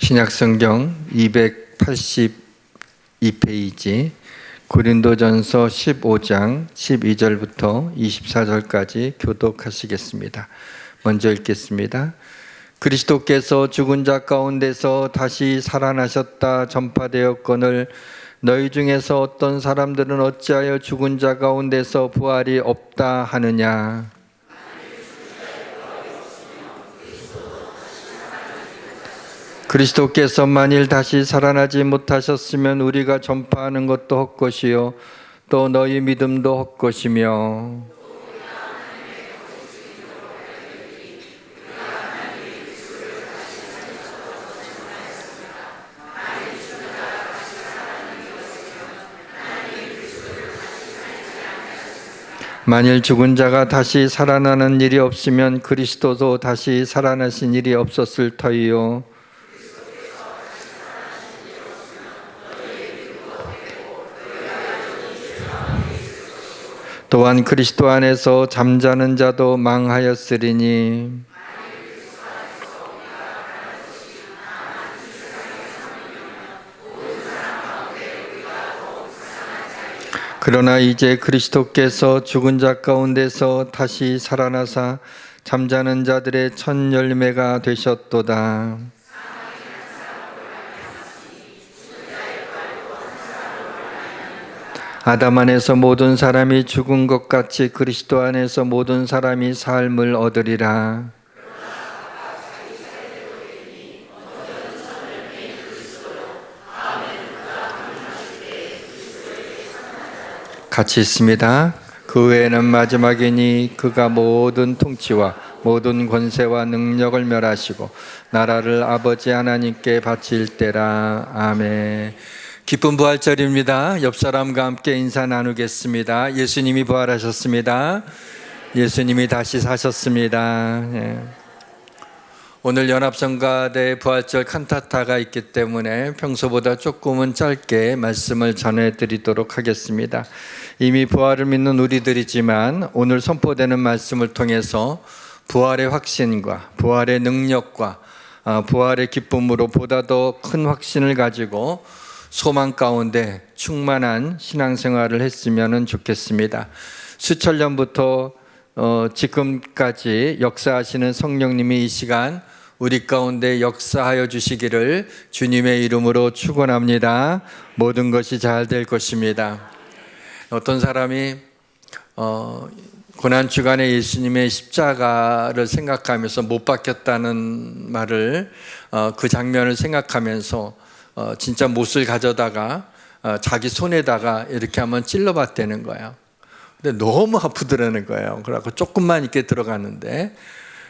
신약성경 282페이지 고린도전서 15장 12절부터 24절까지 교독하시겠습니다. 먼저 읽겠습니다. 그리스도께서 죽은 자 가운데서 다시 살아나셨다 전파되었거늘 너희 중에서 어떤 사람들은 어찌하여 죽은 자 가운데서 부활이 없다 하느냐. 그리스도께서 만일 다시 살아나지 못하셨으면 우리가 전파하는 것도 헛것이요 또 너희 믿음도 헛것이며 만일 죽은 자가 다시 살아나는 일이 없으면 그리스도도 다시 살아나신 일이 없었을 터이요 또한 그리스도 안에서 잠자는 자도 망하였으리니 그러나 이제 그리스도께서 죽은 자 가운데서 다시 살아나사 잠자는 자들의 첫 열매가 되셨도다. 아담 안에서 모든 사람이 죽은 것 같이 그리스도 안에서 모든 사람이 삶을 얻으리라. 같이 있습니다. 그 외에는 마지막이니 그가 모든 통치와 모든 권세와 능력을 멸하시고 나라를 아버지 하나님께 바칠 때라. 아멘. 기쁜 부활절입니다. 옆 사람과 함께 인사 나누겠습니다. 예수님이 부활하셨습니다. 예수님이 다시 사셨습니다. 예. 오늘 연합성가대 부활절 칸타타가 있기 때문에 평소보다 조금은 짧게 말씀을 전해드리도록 하겠습니다. 이미 부활을 믿는 우리들이지만 오늘 선포되는 말씀을 통해서 부활의 확신과 부활의 능력과 부활의 기쁨으로 보다 더 큰 확신을 가지고 소망 가운데 충만한 신앙생활을 했으면 좋겠습니다. 수천 년부터 지금까지 역사하시는 성령님이 이 시간 우리 가운데 역사하여 주시기를 주님의 이름으로 축원합니다. 모든 것이 잘 될 것입니다. 어떤 사람이 고난주간에 예수님의 십자가를 생각하면서 못 박혔다는 말을 그 장면을 생각하면서 진짜 못을 가져다가 자기 손에다가 이렇게 한번 찔러봤다는 거예요. 근데 너무 아프더라는 거예요. 그래갖고 조금만 이렇게 들어가는데,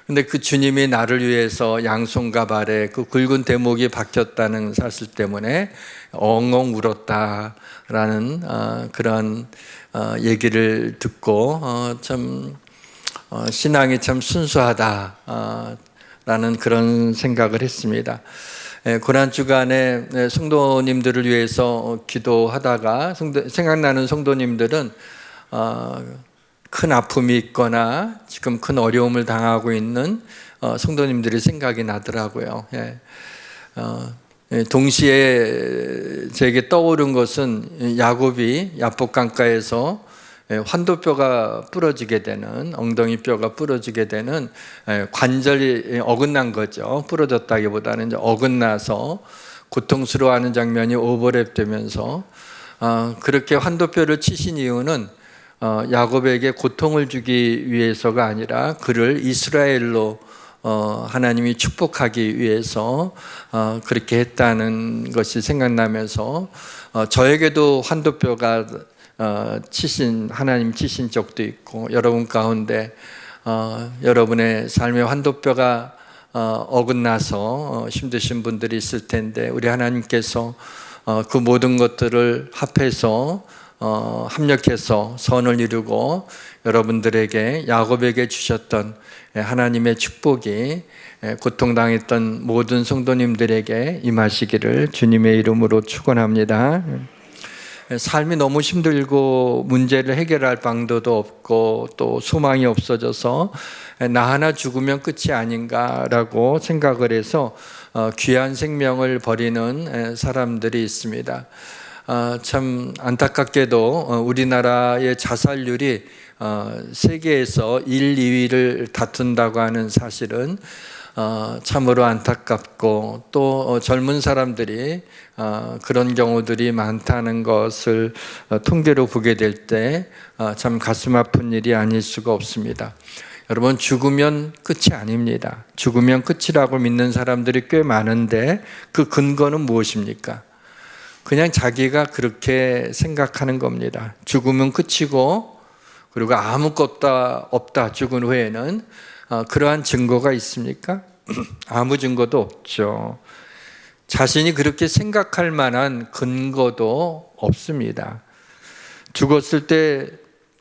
근데 그 주님이 나를 위해서 양손과 발에 그 굵은 대목이 박혔다는 사실 때문에 엉엉 울었다라는 그런 얘기를 듣고 참 신앙이 참 순수하다라는 그런 생각을 했습니다. 고난주간에 성도님들을 위해서 기도하다가 생각나는 성도님들은 큰 아픔이 있거나 지금 큰 어려움을 당하고 있는 성도님들이 생각이 나더라고요. 동시에 제게 떠오른 것은 야곱이 야복 강가에서 환도뼈가 부러지게 되는, 엉덩이 뼈가 부러지게 되는 관절이 어긋난 거죠. 부러졌다기보다는 이제 어긋나서 고통스러워하는 장면이 오버랩되면서 그렇게 환도뼈를 치신 이유는 야곱에게 고통을 주기 위해서가 아니라 그를 이스라엘로 하나님이 축복하기 위해서 그렇게 했다는 것이 생각나면서 저에게도 환도뼈가 하나님 치신 적도 있고 여러분 가운데 여러분의 삶의 환도뼈가 어긋나서 힘드신 분들이 있을 텐데 우리 하나님께서 그 모든 것들을 합해서 합력해서 선을 이루고 여러분들에게 야곱에게 주셨던 하나님의 축복이 고통당했던 모든 성도님들에게 임하시기를 주님의 이름으로 축원합니다. 삶이 너무 힘들고 문제를 해결할 방도도 없고 또 소망이 없어져서 나 하나 죽으면 끝이 아닌가라고 생각을 해서 귀한 생명을 버리는 사람들이 있습니다. 참 안타깝게도 우리나라의 자살률이 세계에서 1, 2위를 다툰다고 하는 사실은 참으로 안타깝고 또 젊은 사람들이 그런 경우들이 많다는 것을 통계로 보게 될 때 참 가슴 아픈 일이 아닐 수가 없습니다. 여러분, 죽으면 끝이 아닙니다. 죽으면 끝이라고 믿는 사람들이 꽤 많은데 그 근거는 무엇입니까? 그냥 자기가 그렇게 생각하는 겁니다. 죽으면 끝이고 그리고 아무것도 없다, 죽은 후에는. 그러한 증거가 있습니까? 아무 증거도 없죠. 자신이 그렇게 생각할 만한 근거도 없습니다. 죽었을 때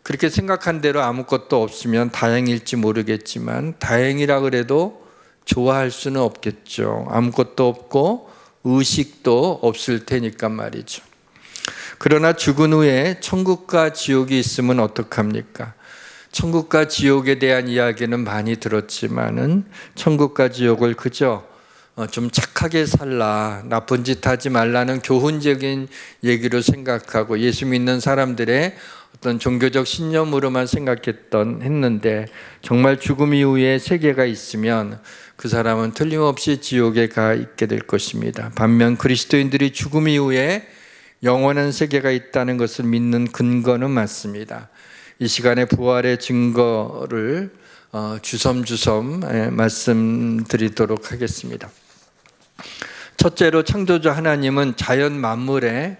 그렇게 생각한 대로 아무것도 없으면 다행일지 모르겠지만 다행이라 그래도 좋아할 수는 없겠죠. 아무것도 없고 의식도 없을 테니까 말이죠. 그러나 죽은 후에 천국과 지옥이 있으면 어떡합니까? 천국과 지옥에 대한 이야기는 많이 들었지만은 천국과 지옥을 그저 좀 착하게 살라, 나쁜 짓 하지 말라는 교훈적인 얘기로 생각하고 예수 믿는 사람들의 어떤 종교적 신념으로만 했는데 정말 죽음 이후에 세계가 있으면 그 사람은 틀림없이 지옥에 가 있게 될 것입니다. 반면 그리스도인들이 죽음 이후에 영원한 세계가 있다는 것을 믿는 근거는 맞습니다. 이 시간에 부활의 증거를 주섬주섬 말씀드리도록 하겠습니다. 첫째로 창조주 하나님은 자연 만물에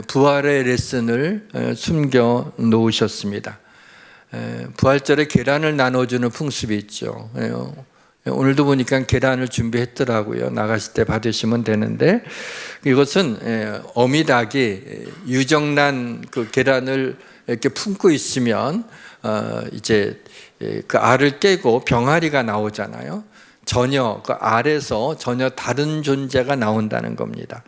부활의 레슨을 숨겨 놓으셨습니다. 부활절에 계란을 나눠주는 풍습이 있죠. 오늘도 보니까 계란을 준비했더라고요. 나가실 때 받으시면 되는데, 이것은 어미닭이 유정란 그 계란을 이렇게 품고 있으면 이제 그 알을 깨고 병아리가 나오잖아요. 전혀 그 알에서 전혀 다른 존재가 나온다는 겁니다.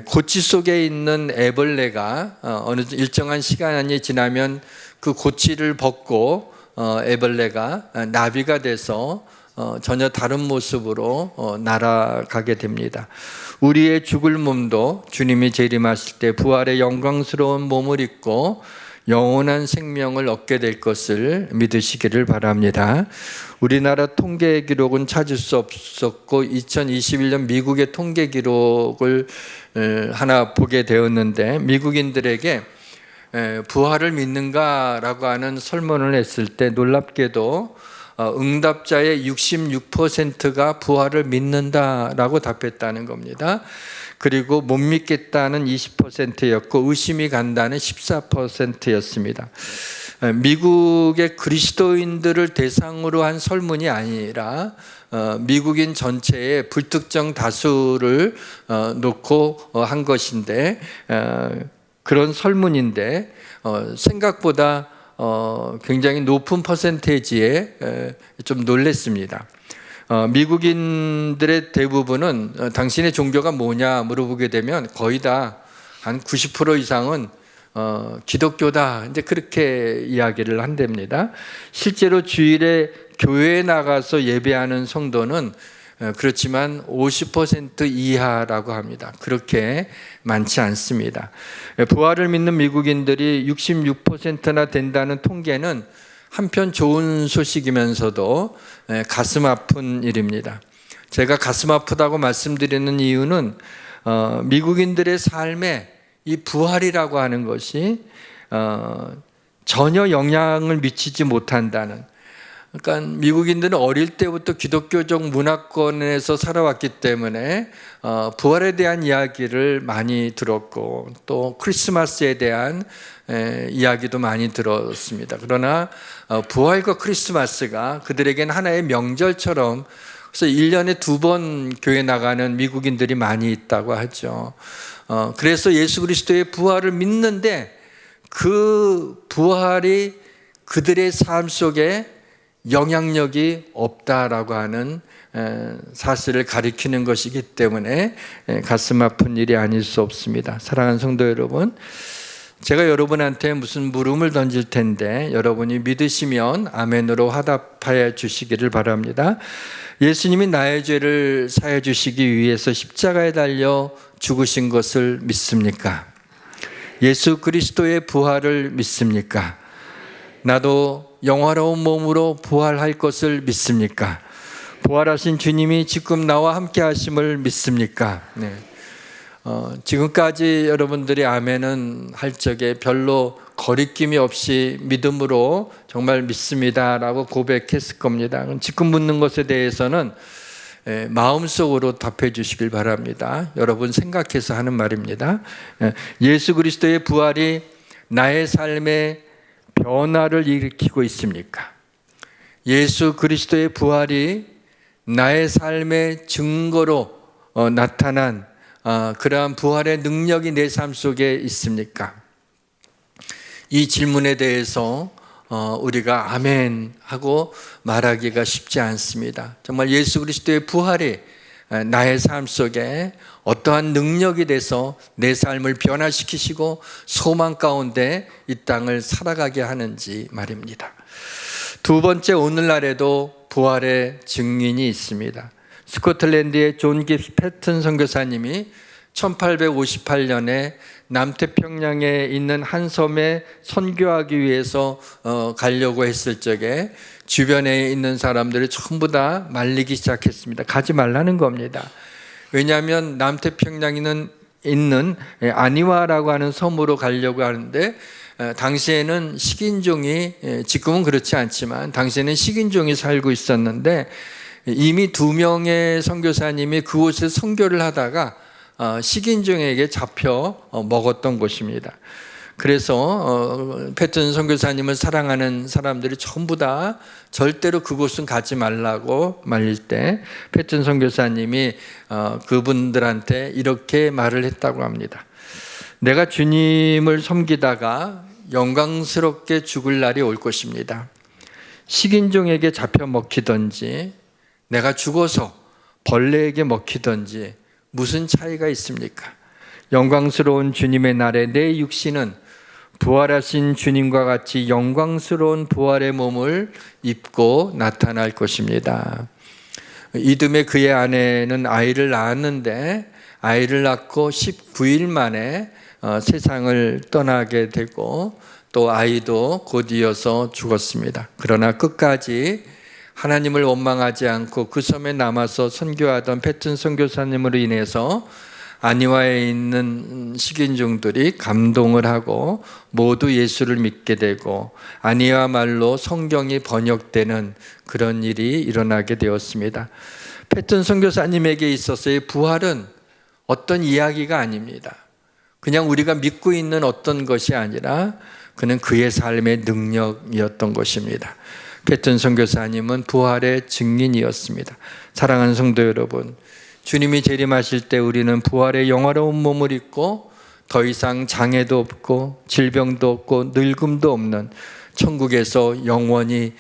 고치 속에 있는 애벌레가 어느 일정한 시간이 지나면 그 고치를 벗고 애벌레가 나비가 돼서 전혀 다른 모습으로 날아가게 됩니다. 우리의 죽을 몸도 주님이 재림하실 때 부활의 영광스러운 몸을 입고 영원한 생명을 얻게 될 것을 믿으시기를 바랍니다. 우리나라 통계 기록은 찾을 수 없었고 2021년 미국의 통계 기록을 하나 보게 되었는데, 미국인들에게 부활을 믿는가라고 하는 설문을 했을 때 놀랍게도 응답자의 66%가 부활을 믿는다라고 답했다는 겁니다. 그리고 못 믿겠다는 20%였고 의심이 간다는 14%였습니다. 미국의 그리스도인들을 대상으로 한 설문이 아니라 미국인 전체의 불특정 다수를 놓고 한 것인데, 그런 설문인데 생각보다 굉장히 높은 퍼센테이지에 좀 놀랐습니다. 미국인들의 대부분은 당신의 종교가 뭐냐 물어보게 되면 거의 다 한 90% 이상은 기독교다, 이제 그렇게 이야기를 한답니다. 실제로 주일에 교회에 나가서 예배하는 성도는 그렇지만 50% 이하라고 합니다. 그렇게 많지 않습니다. 부활을 믿는 미국인들이 66%나 된다는 통계는 한편 좋은 소식이면서도 가슴 아픈 일입니다. 제가 가슴 아프다고 말씀드리는 이유는 미국인들의 삶에 이 부활이라고 하는 것이 전혀 영향을 미치지 못한다는, 그러니까 미국인들은 어릴 때부터 기독교적 문화권에서 살아왔기 때문에 부활에 대한 이야기를 많이 들었고 또 크리스마스에 대한 이야기도 많이 들었습니다. 그러나 부활과 크리스마스가 그들에겐 하나의 명절처럼, 그래서 1년에 2번 교회 나가는 미국인들이 많이 있다고 하죠. 그래서 예수 그리스도의 부활을 믿는데 그 부활이 그들의 삶 속에 영향력이 없다라고 하는 사실을 가리키는 것이기 때문에 가슴 아픈 일이 아닐 수 없습니다. 사랑하는 성도 여러분, 제가 여러분한테 무슨 물음을 던질 텐데 여러분이 믿으시면 아멘으로 화답하여 주시기를 바랍니다. 예수님이 나의 죄를 사해 주시기 위해서 십자가에 달려 죽으신 것을 믿습니까? 예수 그리스도의 부활을 믿습니까? 나도 영화로운 몸으로 부활할 것을 믿습니까? 부활하신 주님이 지금 나와 함께 하심을 믿습니까? 네. 지금까지 여러분들이 아멘은 할 적에 별로 거리낌이 없이 믿음으로 정말 믿습니다라고 고백했을 겁니다. 지금 묻는 것에 대해서는 마음속으로 답해 주시길 바랍니다. 여러분 생각해서 하는 말입니다. 예수 그리스도의 부활이 나의 삶에 변화를 일으키고 있습니까? 예수 그리스도의 부활이 나의 삶의 증거로 나타난 그러한 부활의 능력이 내 삶 속에 있습니까? 이 질문에 대해서 우리가 아멘 하고 말하기가 쉽지 않습니다. 정말 예수 그리스도의 부활이 나의 삶 속에 어떠한 능력이 돼서 내 삶을 변화시키시고 소망 가운데 이 땅을 살아가게 하는지 말입니다. 두 번째, 오늘날에도 부활의 증인이 있습니다. 스코틀랜드의 존 깁스 패튼 선교사님이 1858년에 남태평양에 있는 한 섬에 선교하기 위해서 가려고 했을 적에 주변에 있는 사람들이 전부 다 말리기 시작했습니다. 가지 말라는 겁니다. 왜냐하면 남태평양에 있는 아니와라고 하는 섬으로 가려고 하는데 당시에는 식인종이, 지금은 그렇지 않지만 당시에는 식인종이 살고 있었는데 이미 2명의 선교사님이 그곳에서 선교를 하다가 식인종에게 잡혀 먹었던 곳입니다. 그래서 패튼 선교사님을 사랑하는 사람들이 전부 다 절대로 그곳은 가지 말라고 말릴 때 패튼 선교사님이 그분들한테 이렇게 말을 했다고 합니다. 내가 주님을 섬기다가 영광스럽게 죽을 날이 올 것입니다. 식인종에게 잡혀 먹히든지 내가 죽어서 벌레에게 먹히든지 무슨 차이가 있습니까? 영광스러운 주님의 날에 내 육신은 부활하신 주님과 같이 영광스러운 부활의 몸을 입고 나타날 것입니다. 이듬해 그의 아내는 아이를 낳았는데 아이를 낳고 19일 만에 세상을 떠나게 되고 또 아이도 곧 이어서 죽었습니다. 그러나 끝까지 하나님을 원망하지 않고 그 섬에 남아서 선교하던 패튼 선교사님으로 인해서 아니와에 있는 식인종들이 감동을 하고 모두 예수를 믿게 되고 아니와 말로 성경이 번역되는 그런 일이 일어나게 되었습니다. 패튼 선교사님에게 있어서의 부활은 어떤 이야기가 아닙니다. 그냥 우리가 믿고 있는 어떤 것이 아니라 그는 그의 삶의 능력이었던 것입니다. 패튼 선교사님은 부활의 증인이었습니다. 사랑하는 성도 여러분, 주님이 재림하실 때 우리는 부활의 영화로운 몸을 입고 더 이상 장애도 없고 질병도 없고 늙음도 없는 천국에서 영원히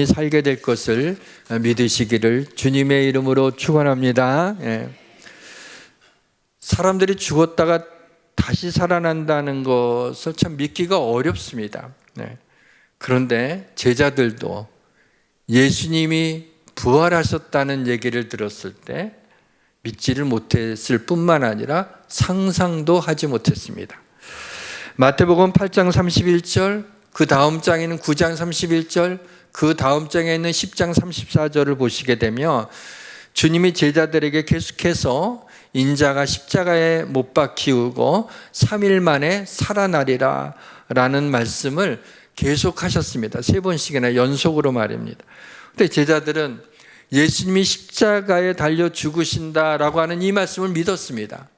살게 될 것을 믿으시기를 주님의 이름으로 축원합니다. 사람들이 죽었다가 다시 살아난다는 것을 참 믿기가 어렵습니다. 그런데 제자들도 예수님이 부활하셨다는 얘기를 들었을 때 믿지를 못했을 뿐만 아니라 상상도 하지 못했습니다. 마태복음 8장 31절, 그 다음 장에는 9장 31절, 그 다음 장에 있는 10장 34절을 보시게 되면 주님이 제자들에게 계속해서 인자가 십자가에 못 박히고 3일 만에 살아나리라 라는 말씀을 계속하셨습니다. 3번씩이나 연속으로 말입니다. 근데 제자들은 예수님이 십자가에 달려 죽으신다라고 하는 이 말씀을 믿었습니다.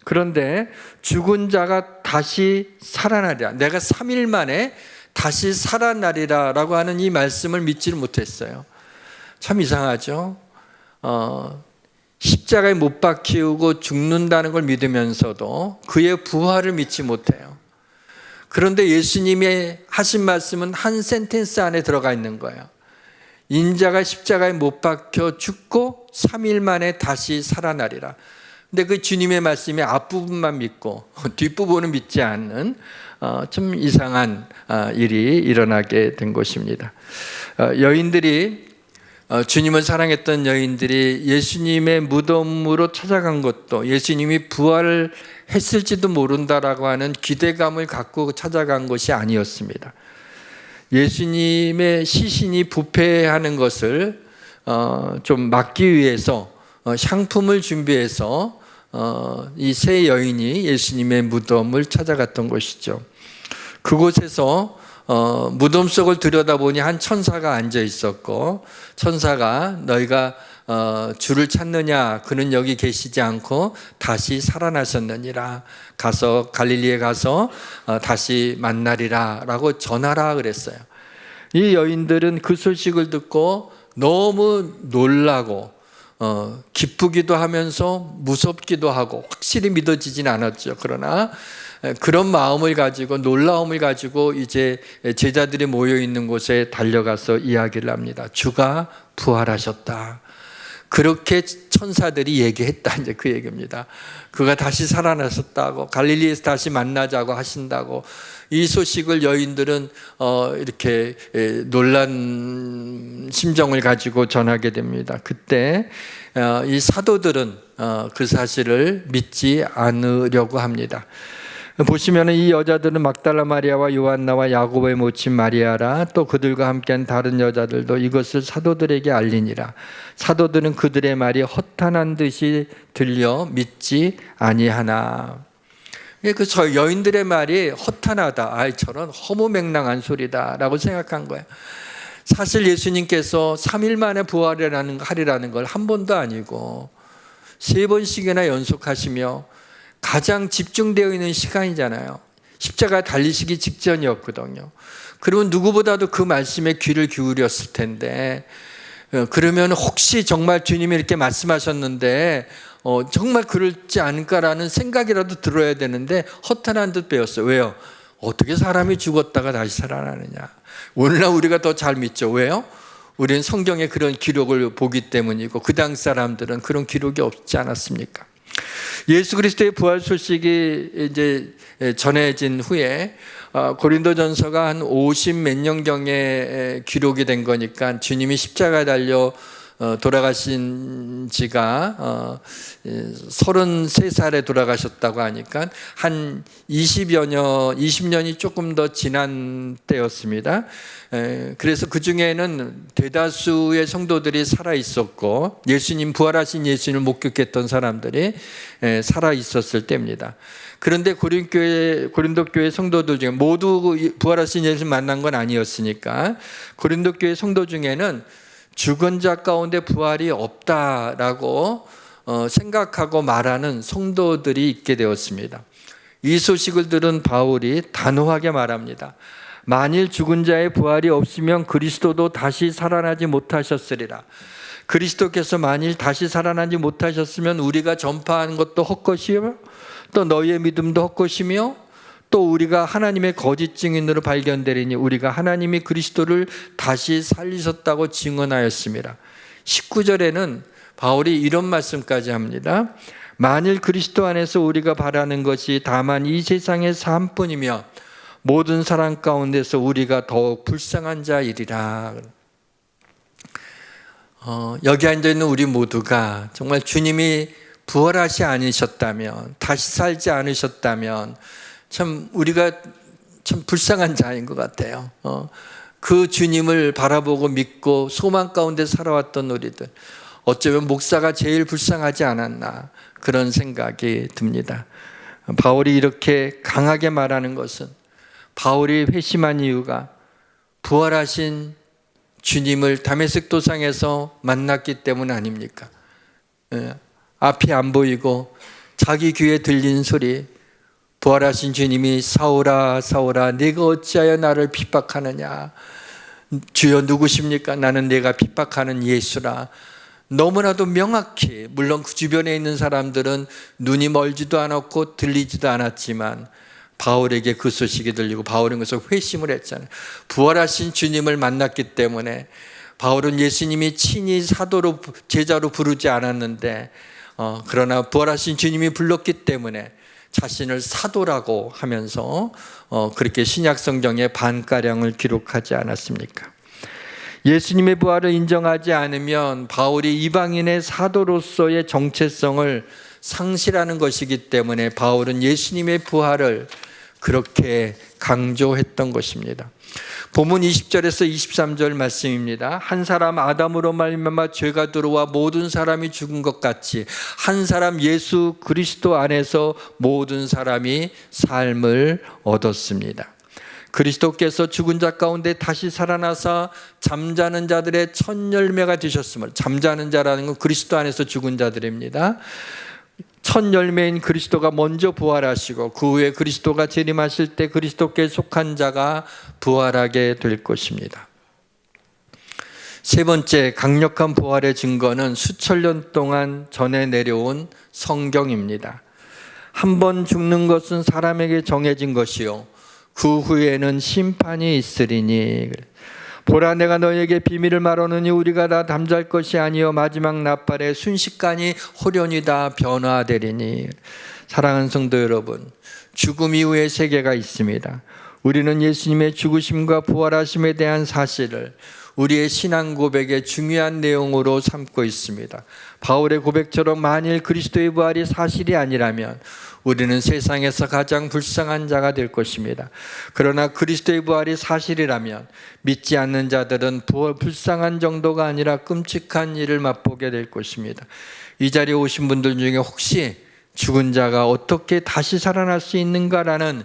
그런데 죽은 자가 다시 살아나리라, 내가 3일 만에 다시 살아나리라 라고 하는 이 말씀을 믿지를 못했어요. 참 이상하죠. 십자가에 못 박히고 죽는다는 걸 믿으면서도 그의 부활을 믿지 못해요. 그런데 예수님의 하신 말씀은 한 센텐스 안에 들어가 있는 거예요. 인자가 십자가에 못 박혀 죽고 3일 만에 다시 살아나리라. 근데 그 주님의 말씀이 앞부분만 믿고 뒷부분은 믿지 않는 좀 이상한 일이 일어나게 된 것입니다. 여인들이 주님을 사랑했던 여인들이 예수님의 무덤으로 찾아간 것도 예수님이 부활을 했을지도 모른다라고 하는 기대감을 갖고 찾아간 것이 아니었습니다. 예수님의 시신이 부패하는 것을 좀 막기 위해서 향품을 준비해서 이 세 여인이 예수님의 무덤을 찾아갔던 것이죠. 그곳에서 무덤 속을 들여다보니 한 천사가 앉아 있었고, 천사가 너희가 주를 찾느냐, 그는 여기 계시지 않고 다시 살아나셨느니라, 가서 갈릴리에 가서 다시 만나리라 라고 전하라 그랬어요. 이 여인들은 그 소식을 듣고 너무 놀라고 기쁘기도 하면서 무섭기도 하고 확실히 믿어지진 않았죠. 그러나 그런 마음을 가지고, 놀라움을 가지고 이제 제자들이 모여 있는 곳에 달려가서 이야기를 합니다. 주가 부활하셨다. 그렇게 천사들이 얘기했다, 이제 그 얘기입니다. 그가 다시 살아나셨다고, 갈릴리에서 다시 만나자고 하신다고. 이 소식을 여인들은 이렇게 놀란 심정을 가지고 전하게 됩니다. 그때 이 사도들은 그 사실을 믿지 않으려고 합니다. 보시면 이 여자들은 막달라 마리아와 요한나와 야고보의 모친 마리아라, 또 그들과 함께한 다른 여자들도 이것을 사도들에게 알리니라. 사도들은 그들의 말이 허탄한 듯이 들려 믿지 아니하나. 그 여인들의 말이 허탄하다, 저런 허무맹랑한 소리다라고 생각한 거예요. 사실 예수님께서 3일 만에 부활하리라는 걸 한 번도 아니고 3번씩이나 연속하시며 가장 집중되어 있는 시간이잖아요. 십자가에 달리시기 직전이었거든요. 그러면 누구보다도 그 말씀에 귀를 기울였을 텐데, 그러면 혹시 정말 주님이 이렇게 말씀하셨는데 정말 그럴지 않을까라는 생각이라도 들어야 되는데 허탄한 듯 배웠어요. 왜요? 어떻게 사람이 죽었다가 다시 살아나느냐. 오늘날 우리가 더 잘 믿죠. 왜요? 우리는 성경에 그런 기록을 보기 때문이고, 그 당시 사람들은 그런 기록이 없지 않았습니까? 예수 그리스도의 부활 소식이 이제 전해진 후에 고린도전서가 한 50 몇 년경에 기록이 된 거니까, 주님이 십자가에 달려 돌아가신 지가 33살에 돌아가셨다고 하니까 한 20년이 조금 더 지난 때였습니다. 그래서 그 중에는 대다수의 성도들이 살아 있었고, 부활하신 예수님을 목격했던 사람들이 살아 있었을 때입니다. 그런데 고린도 교회 성도들 중에 모두 부활하신 예수님 만난 건 아니었으니까, 고린도 교회 성도 중에는 죽은 자 가운데 부활이 없다라고 생각하고 말하는 성도들이 있게 되었습니다. 이 소식을 들은 바울이 단호하게 말합니다. 만일 죽은 자의 부활이 없으면 그리스도도 다시 살아나지 못하셨으리라. 그리스도께서 만일 다시 살아나지 못하셨으면 우리가 전파하는 것도 헛것이요, 또 너희의 믿음도 헛것이며, 또 우리가 하나님의 거짓 증인으로 발견되리니 우리가 하나님이 그리스도를 다시 살리셨다고 증언하였습니다. 19절에는 바울이 이런 말씀까지 합니다. 만일 그리스도 안에서 우리가 바라는 것이 다만 이 세상의 삶뿐이며 모든 사람 가운데서 우리가 더욱 불쌍한 자이리라. 여기 앉아있는 우리 모두가 정말 주님이 부활하지 않으셨다면, 다시 살지 않으셨다면 참 우리가 참 불쌍한 자인 것 같아요. 그 주님을 바라보고 믿고 소망 가운데 살아왔던 우리들, 어쩌면 목사가 제일 불쌍하지 않았나, 그런 생각이 듭니다. 바울이 이렇게 강하게 말하는 것은, 바울이 회심한 이유가 부활하신 주님을 다메섹 도상에서 만났기 때문 아닙니까? 앞이 안 보이고 자기 귀에 들린 소리, 부활하신 주님이 사울아 사울아 네가 어찌하여 나를 핍박하느냐. 주여 누구십니까? 나는 네가 핍박하는 예수라. 너무나도 명확히, 물론 그 주변에 있는 사람들은 눈이 멀지도 않았고 들리지도 않았지만 바울에게 그 소식이 들리고 바울은 그래서 회심을 했잖아요. 부활하신 주님을 만났기 때문에 바울은 예수님이 친히 사도로, 제자로 부르지 않았는데 그러나 부활하신 주님이 불렀기 때문에 자신을 사도라고 하면서 그렇게 신약 성경에 반가량을 기록하지 않았습니까? 예수님의 부활을 인정하지 않으면 바울이 이방인의 사도로서의 정체성을 상실하는 것이기 때문에 바울은 예수님의 부활을 그렇게 강조했던 것입니다. 본문 20절에서 23절 말씀입니다. 한 사람 아담으로 말미암아 죄가 들어와 모든 사람이 죽은 것 같이 한 사람 예수 그리스도 안에서 모든 사람이 삶을 얻었습니다. 그리스도께서 죽은 자 가운데 다시 살아나사 잠자는 자들의 첫 열매가 되셨음을, 잠자는 자라는 건 그리스도 안에서 죽은 자들입니다. 첫 열매인 그리스도가 먼저 부활하시고 그 후에 그리스도가 재림하실 때 그리스도께 속한 자가 부활하게 될 것입니다. 세 번째 강력한 부활의 증거는 수천 년 동안 전해 내려온 성경입니다. 한 번 죽는 것은 사람에게 정해진 것이요 그 후에는 심판이 있으리니 보라 내가 너희에게 비밀을 말하노니 우리가 다 잠잘 것이 아니요 마지막 나팔에 순식간이 호련히 다 변화되리니. 사랑하는 성도 여러분, 죽음 이후의 세계가 있습니다. 우리는 예수님의 죽으심과 부활하심에 대한 사실을 우리의 신앙 고백의 중요한 내용으로 삼고 있습니다. 바울의 고백처럼 만일 그리스도의 부활이 사실이 아니라면 우리는 세상에서 가장 불쌍한 자가 될 것입니다. 그러나 그리스도의 부활이 사실이라면 믿지 않는 자들은 불쌍한 정도가 아니라 끔찍한 일을 맛보게 될 것입니다. 이 자리에 오신 분들 중에 혹시 죽은 자가 어떻게 다시 살아날 수 있는가라는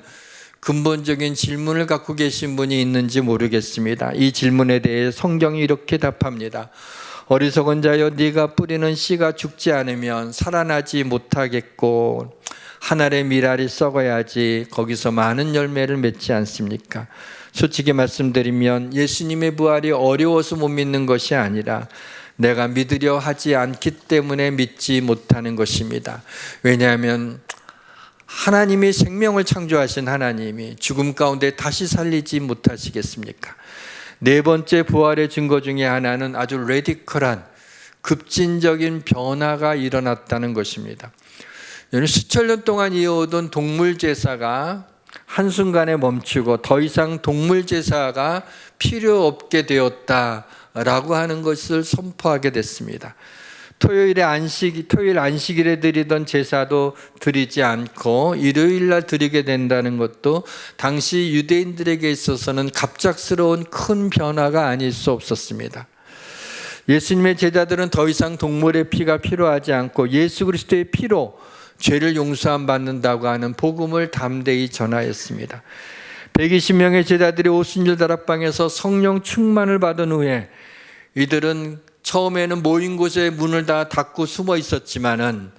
근본적인 질문을 갖고 계신 분이 있는지 모르겠습니다. 이 질문에 대해 성경이 이렇게 답합니다. 어리석은 자여 네가 뿌리는 씨가 죽지 않으면 살아나지 못하겠고 한 알의 밀알이 썩어야지 거기서 많은 열매를 맺지 않습니까? 솔직히 말씀드리면 예수님의 부활이 어려워서 못 믿는 것이 아니라 내가 믿으려 하지 않기 때문에 믿지 못하는 것입니다. 왜냐하면 하나님이 생명을 창조하신 하나님이 죽음 가운데 다시 살리지 못하시겠습니까? 네 번째 부활의 증거 중에 하나는 아주 레디컬한 급진적인 변화가 일어났다는 것입니다. 수천 년 동안 이어오던 동물 제사가 한순간에 멈추고 더 이상 동물 제사가 필요 없게 되었다라고 하는 것을 선포하게 됐습니다. 토요일 안식일에 드리던 제사도 드리지 않고 일요일 날 드리게 된다는 것도 당시 유대인들에게 있어서는 갑작스러운 큰 변화가 아닐 수 없었습니다. 예수님의 제자들은 더 이상 동물의 피가 필요하지 않고 예수 그리스도의 피로 죄를 용서함 받는다고 하는 복음을 담대히 전하였습니다. 120명의 제자들이 오순절 다락방에서 성령 충만을 받은 후에 이들은 처음에는 모인 곳에 문을 다 닫고 숨어 있었지만은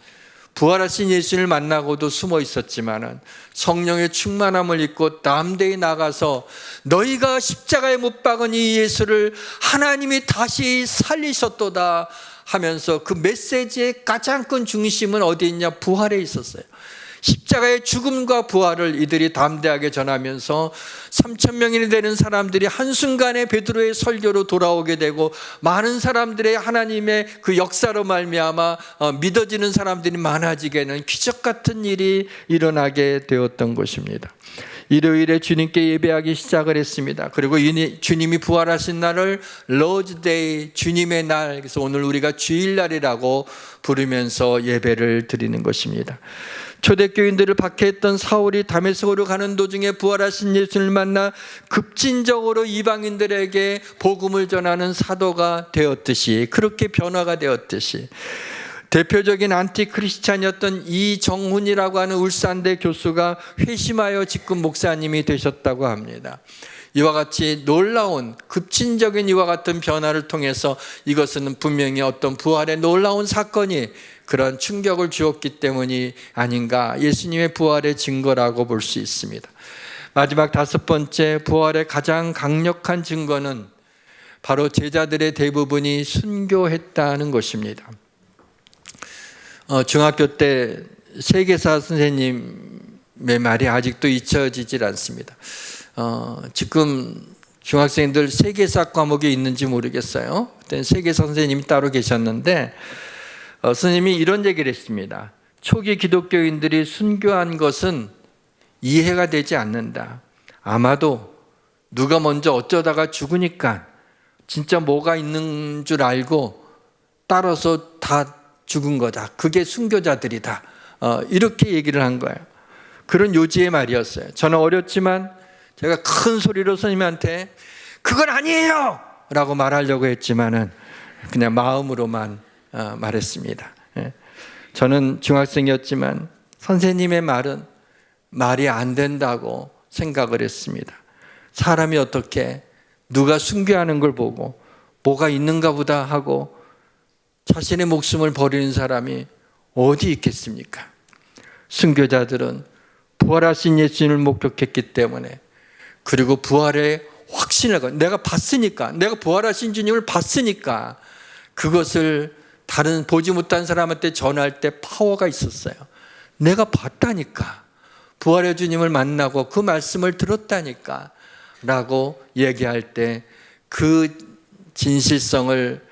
부활하신 예수를 만나고도 숨어 있었지만은 성령의 충만함을 입고 담대히 나가서 너희가 십자가에 못 박은 이 예수를 하나님이 다시 살리셨도다 하면서 그 메시지의 가장 큰 중심은 어디 있냐? 부활에 있었어요. 십자가의 죽음과 부활을 이들이 담대하게 전하면서 3,000명이 되는 사람들이 한순간에 베드로의 설교로 돌아오게 되고 많은 사람들의 하나님의 그 역사로 말미암아 믿어지는 사람들이 많아지게 되는 기적 같은 일이 일어나게 되었던 것입니다. 일요일에 주님께 예배하기 시작을 했습니다. 그리고 주님이 부활하신 날을 로즈데이, 주님의 날, 그래서 오늘 우리가 주일날이라고 부르면서 예배를 드리는 것입니다. 초대교인들을 박해했던 사울이 다메섹으로 가는 도중에 부활하신 예수를 만나 급진적으로 이방인들에게 복음을 전하는 사도가 되었듯이, 그렇게 변화가 되었듯이 대표적인 안티크리스찬이었던 이정훈이라고 하는 울산대 교수가 회심하여 지금 목사님이 되셨다고 합니다. 이와 같이 놀라운 급진적인 이와 같은 변화를 통해서 이것은 분명히 어떤 부활의 놀라운 사건이 그런 충격을 주었기 때문이 아닌가, 예수님의 부활의 증거라고 볼 수 있습니다. 마지막 다섯 번째 부활의 가장 강력한 증거는 바로 제자들의 대부분이 순교했다는 것입니다. 중학교 때 세계사 선생님의 말이 아직도 잊혀지질 않습니다. 지금 중학생들 세계사 과목이 있는지 모르겠어요. 그때 세계사 선생님이 따로 계셨는데 스님이 이런 얘기를 했습니다. 초기 기독교인들이 순교한 것은 이해가 되지 않는다. 아마도 누가 먼저 어쩌다가 죽으니까 진짜 뭐가 있는 줄 알고 따라서 다 죽은 거다. 그게 순교자들이다. 이렇게 얘기를 한 거예요. 그런 요지의 말이었어요. 저는 어렸지만 제가 큰 소리로 스님한테 그건 아니에요! 라고 말하려고 했지만은 그냥 마음으로만 말했습니다. 저는 중학생이었지만 선생님의 말은 말이 안 된다고 생각을 했습니다. 사람이 어떻게 누가 순교하는 걸 보고 뭐가 있는가 보다 하고 자신의 목숨을 버리는 사람이 어디 있겠습니까? 순교자들은 부활하신 예수님을 목격했기 때문에, 그리고 부활의 확신을 내가 봤으니까, 내가 부활하신 주님을 봤으니까 그것을 다른 보지 못한 사람한테 전할 때 파워가 있었어요. 내가 봤다니까, 부활의 주님을 만나고 그 말씀을 들었다니까 라고 얘기할 때 그 진실성을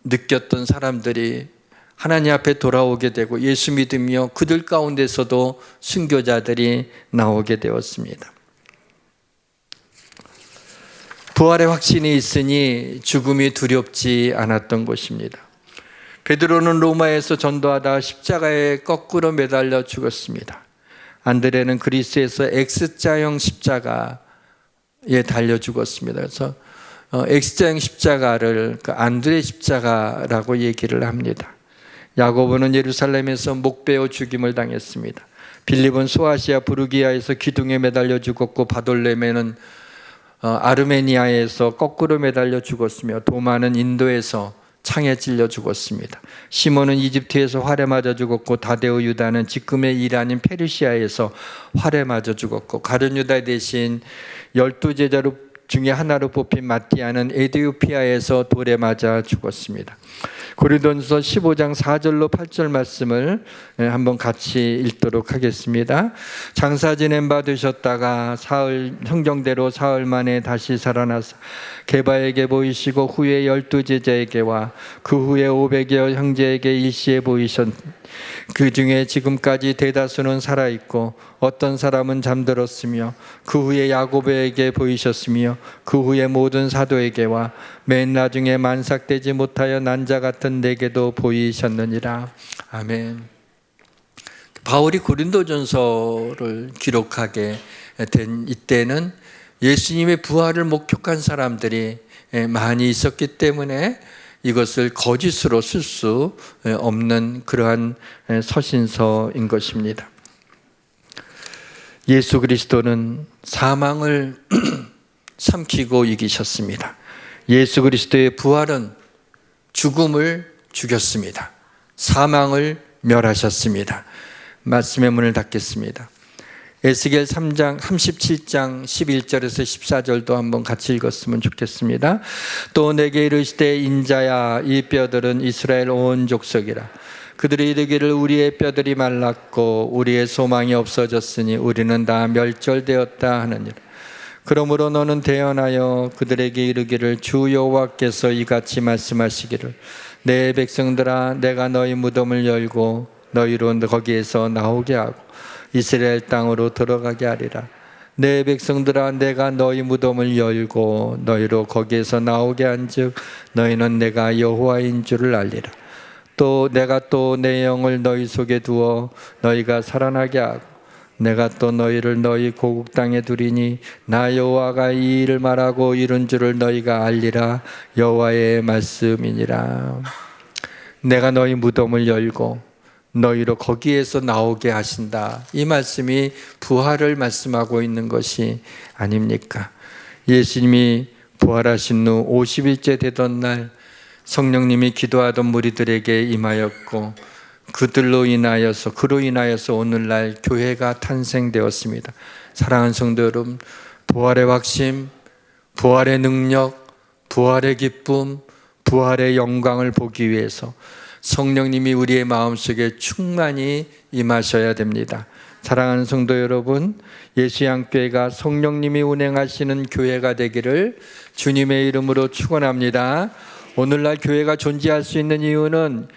느꼈던 사람들이 하나님 앞에 돌아오게 되고 예수 믿으며 그들 가운데서도 순교자들이 나오게 되었습니다. 부활의 확신이 있으니 죽음이 두렵지 않았던 것입니다. 베드로는 로마에서 전도하다 십자가에 거꾸로 매달려 죽었습니다. 안드레는 그리스에서 X자형 십자가에 달려 죽었습니다. 그래서 X자형 십자가를 안드레 십자가라고 얘기를 합니다. 야고보는 예루살렘에서 목베어 죽임을 당했습니다. 빌립은 소아시아 부르기아에서 기둥에 매달려 죽었고, 바돌레메는 아르메니아에서 거꾸로 매달려 죽었으며, 도마는 인도에서 창에 찔려 죽었습니다. 시몬은 이집트에서 활에 맞아 죽었고, 다데오 유다는 지금의 이란인 페르시아에서 활에 맞아 죽었고, 가룟 유다 대신 12제자 중에 하나로 뽑힌 마띠아는 에디오피아에서 돌에 맞아 죽었습니다. 고린도전서 15장 4절로 8절 말씀을 한번 같이 읽도록 하겠습니다. 장사 지낸 바 되셨다가 성경대로 사흘 만에 다시 살아나서 게바에게 보이시고 후에 12제자에게와 그 후에 500여 형제에게 일시에 보이셨. 그 중에 지금까지 대다수는 살아있고 어떤 사람은 잠들었으며, 그 후에 야고보에게 보이셨으며, 그 후에 모든 사도에게와 맨 나중에 만삭되지 못하여 난자 같은 내게도 보이셨느니라. 아멘. 바울이 고린도전서를 기록하게 된 이때는 예수님의 부활을 목격한 사람들이 많이 있었기 때문에 이것을 거짓으로 쓸 수 없는 그러한 서신서인 것입니다. 예수 그리스도는 사망을 삼키고 이기셨습니다. 예수 그리스도의 부활은 죽음을 죽였습니다. 사망을 멸하셨습니다. 말씀의 문을 닫겠습니다. 에스겔 3장 37장 11절에서 14절도 한번 같이 읽었으면 좋겠습니다. 또 내게 이르시되 인자야, 이 뼈들은 이스라엘 온 족속이라. 그들이 이르기를 우리의 뼈들이 말랐고 우리의 소망이 없어졌으니 우리는 다 멸절되었다 하느니라. 그러므로 너는 대언하여 그들에게 이르기를 주 여호와께서 이같이 말씀하시기를 내 백성들아, 내가 너희 무덤을 열고 너희로 거기에서 나오게 하고 이스라엘 땅으로 들어가게 하리라. 내 백성들아, 내가 너희 무덤을 열고 너희로 거기에서 나오게 한즉 너희는 내가 여호와인 줄을 알리라. 또 내가 또 내 영을 너희 속에 두어 너희가 살아나게 하고 내가 또 너희를 너희 고국 땅에 두리니 나 여호와가 이 일을 말하고 이룬 줄을 너희가 알리라. 여호와의 말씀이니라. 내가 너희 무덤을 열고 너희로 거기에서 나오게 하신다. 이 말씀이 부활을 말씀하고 있는 것이 아닙니까? 예수님이 부활하신 후 50일째 되던 날 성령님이 기도하던 무리들에게 임하였고 그로 인하여서 오늘날 교회가 탄생되었습니다. 사랑하는 성도 여러분, 부활의 확신, 부활의 능력, 부활의 기쁨, 부활의 영광을 보기 위해서 성령님이 우리의 마음속에 충만히 임하셔야 됩니다. 사랑하는 성도 여러분, 예수양교회가 성령님이 운행하시는 교회가 되기를 주님의 이름으로 축원합니다. 오늘날 교회가 존재할 수 있는 이유는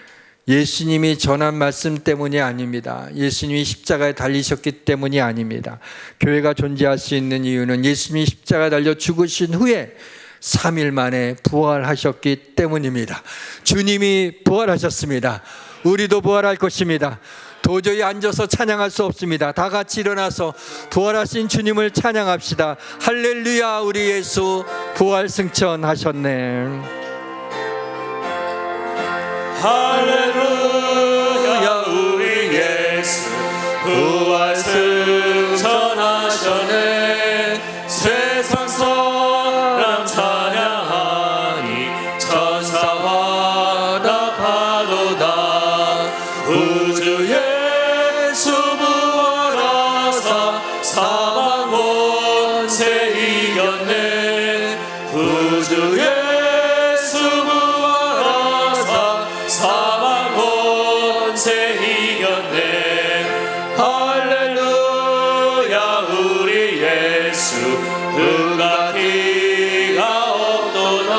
예수님이 전한 말씀 때문이 아닙니다. 예수님이 십자가에 달리셨기 때문이 아닙니다. 교회가 존재할 수 있는 이유는 예수님이 십자가에 달려 죽으신 후에 3일 만에 부활하셨기 때문입니다. 주님이 부활하셨습니다. 우리도 부활할 것입니다. 도저히 앉아서 찬양할 수 없습니다. 다 같이 일어나서 부활하신 주님을 찬양합시다. 할렐루야, 우리 예수 부활 승천하셨네. 할렐루야, 우리 예수 부활 승천하셨네. 세상 사람 찬양하니 천사와 답하도다. 우주 예수 부활하사 사망 권세 이겼네. 우주 예수 부활하사 사망 권세 이겼네. 할렐루야, 우리 예수 흑암기가 없도다.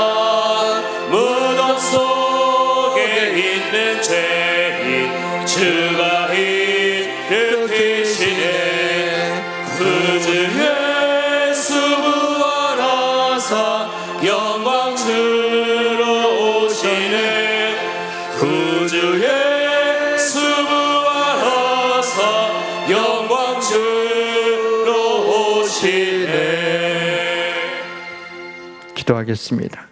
무덤 속에 있는 죄인 주가 일으키시네. 구주 예수 부활하사 영광 주로 오시네. 구주 예수 부활하사 영광 주로 오시네. 기도하겠습니다.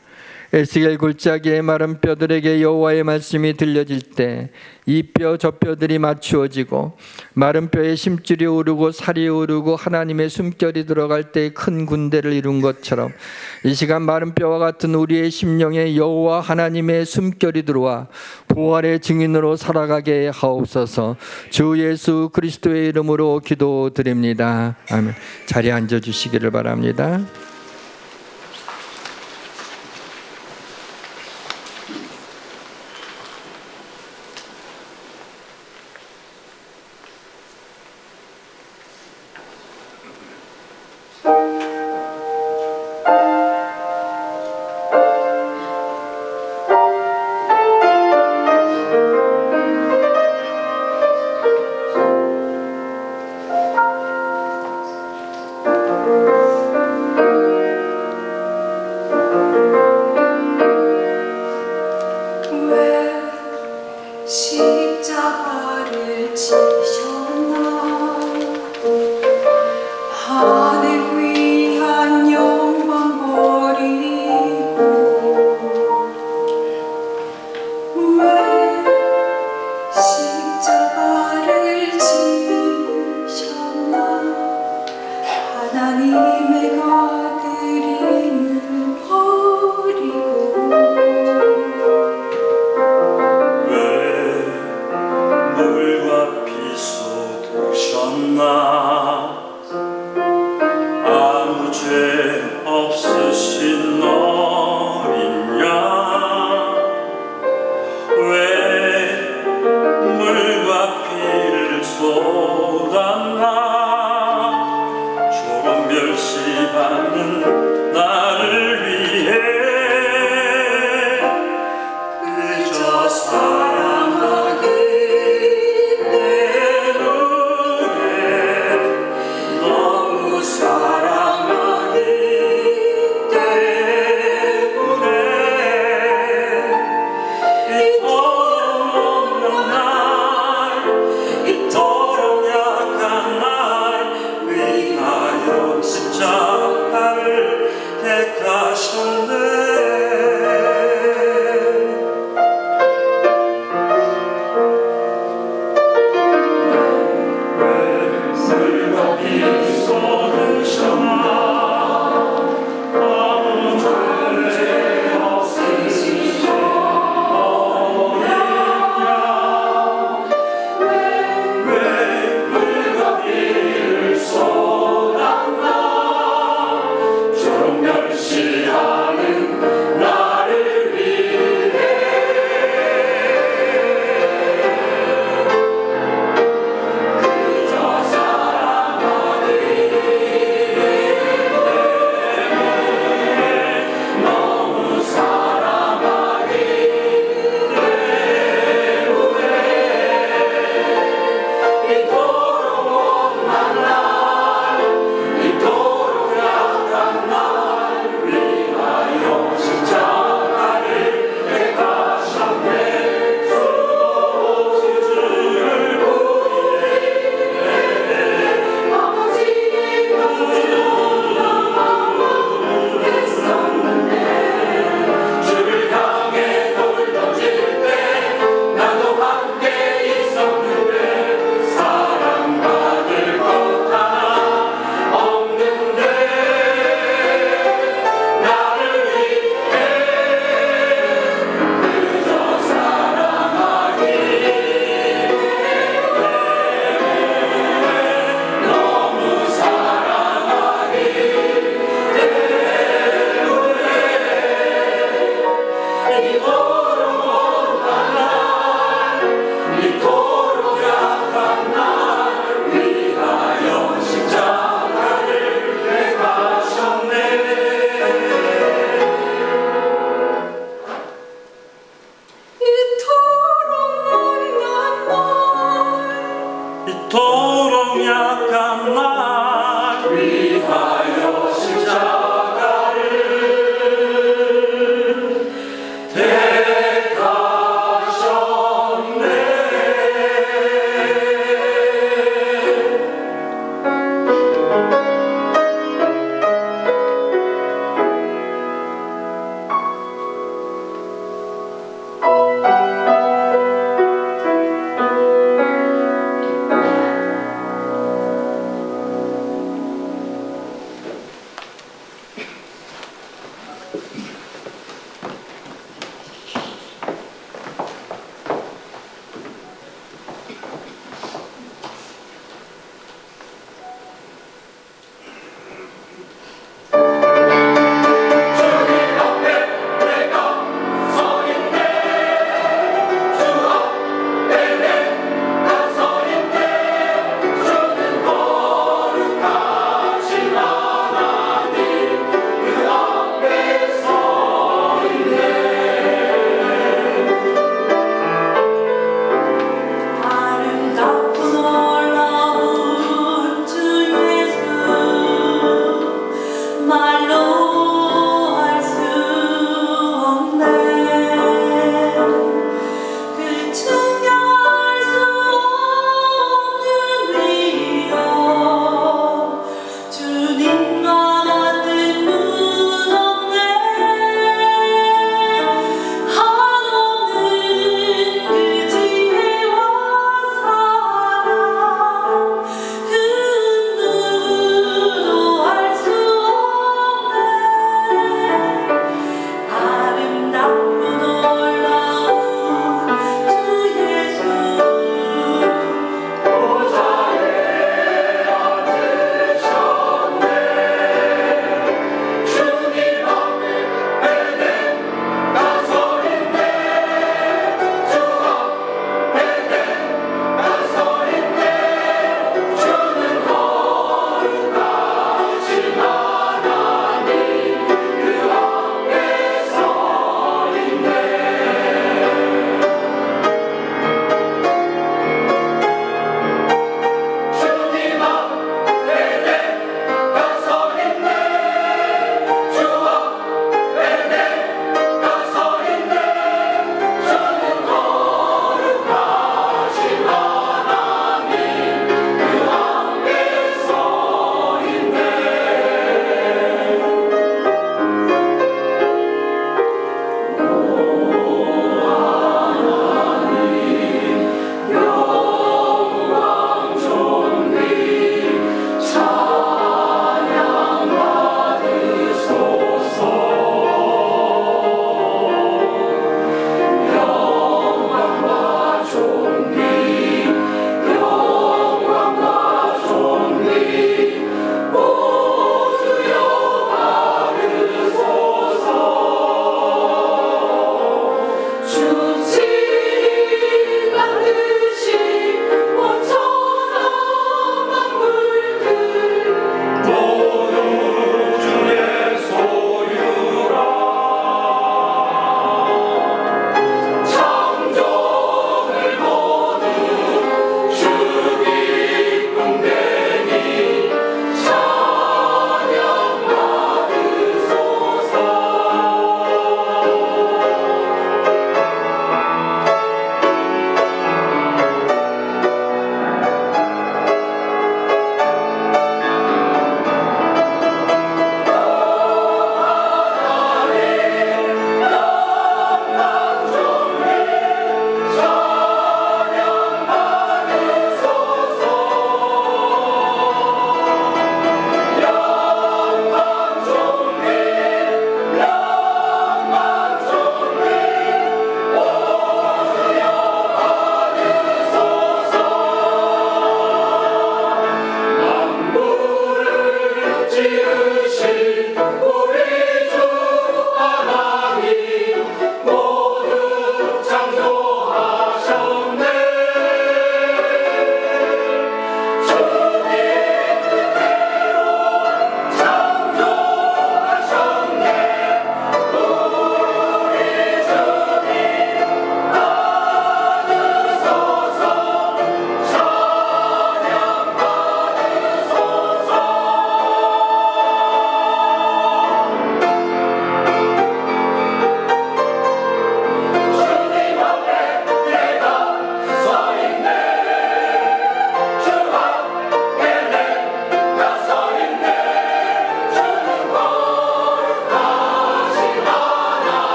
에스겔 골짜기의 마른 뼈들에게 여호와의 말씀이 들려질 때 이 뼈 저 뼈들이 맞추어지고 마른 뼈에 심줄이 오르고 살이 오르고 하나님의 숨결이 들어갈 때 큰 군대를 이룬 것처럼 이 시간 마른 뼈와 같은 우리의 심령에 여호와 하나님의 숨결이 들어와 부활의 증인으로 살아가게 하옵소서. 주 예수 그리스도의 이름으로 기도드립니다. 아멘. 자리에 앉아주시기를 바랍니다. 십자가를 지셨나. 하늘 위한 영광 버리고 왜 십자가를 지셨나. 하나님의 아들임을 버리고 물과 피 쏟으셨나. 아무 죄 없으신 어린 양 왜 물과 피를 쏟았나. 조금 멸시받는 나를 위해 그저 사랑하기 너무 사랑하기 때문에 이토록 없는 날, 이토록 약한 날 위하여 십자가를 택하셨네.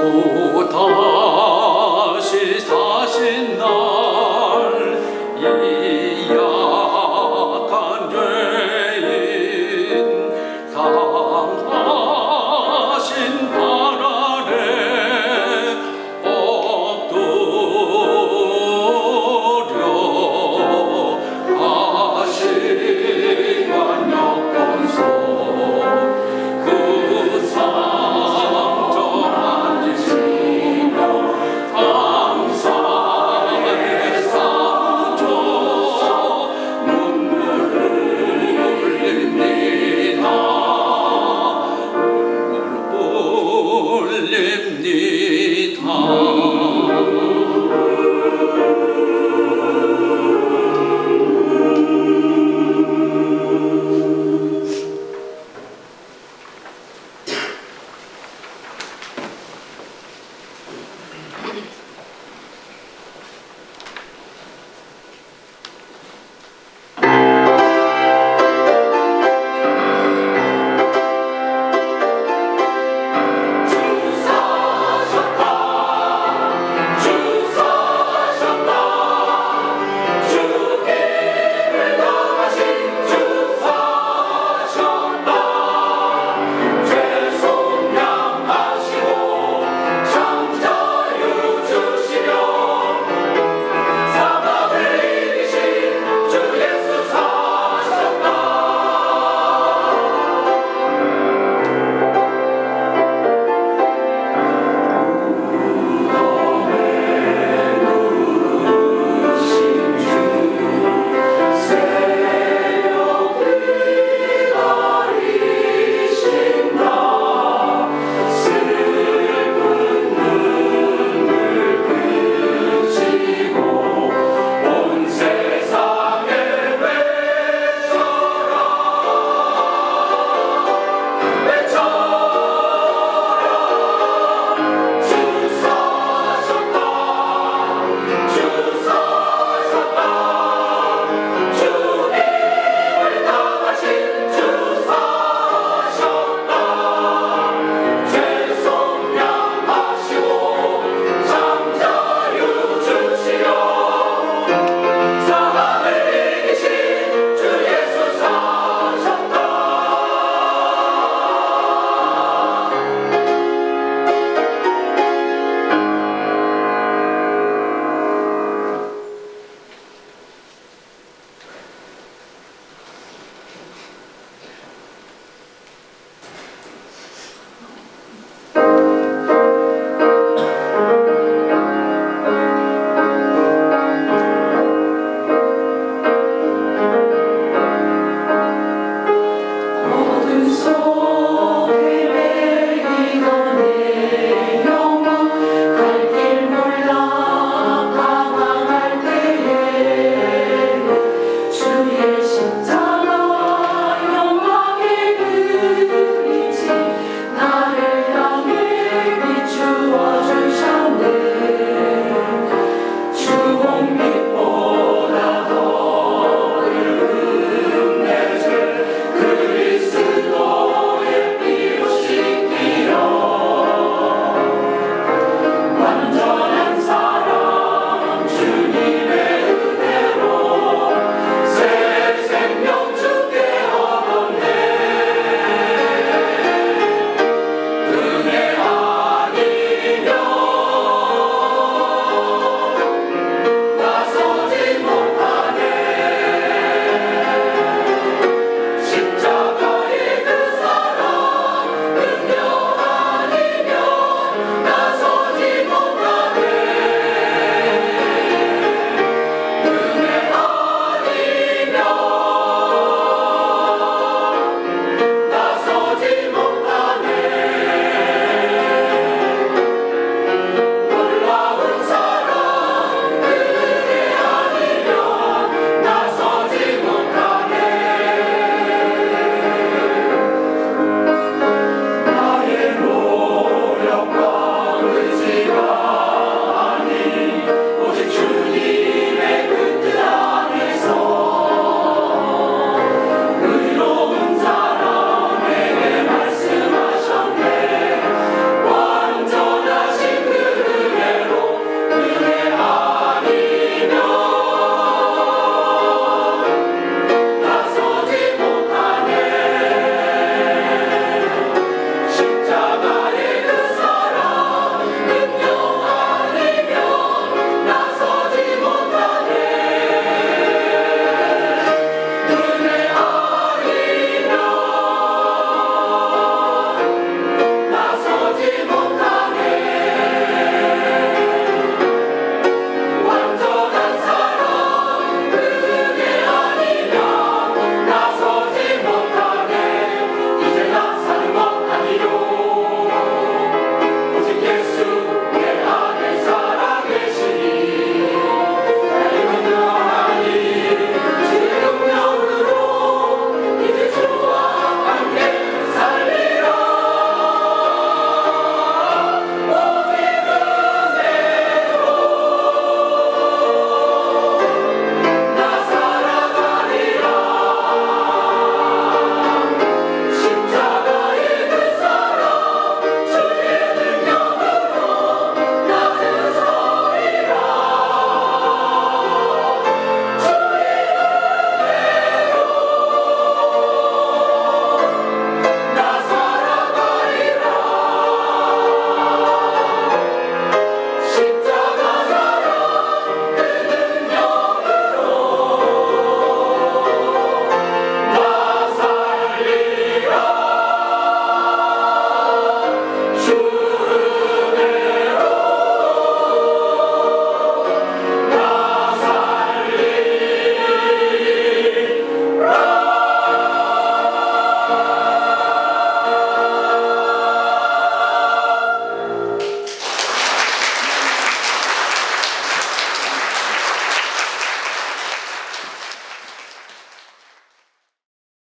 도다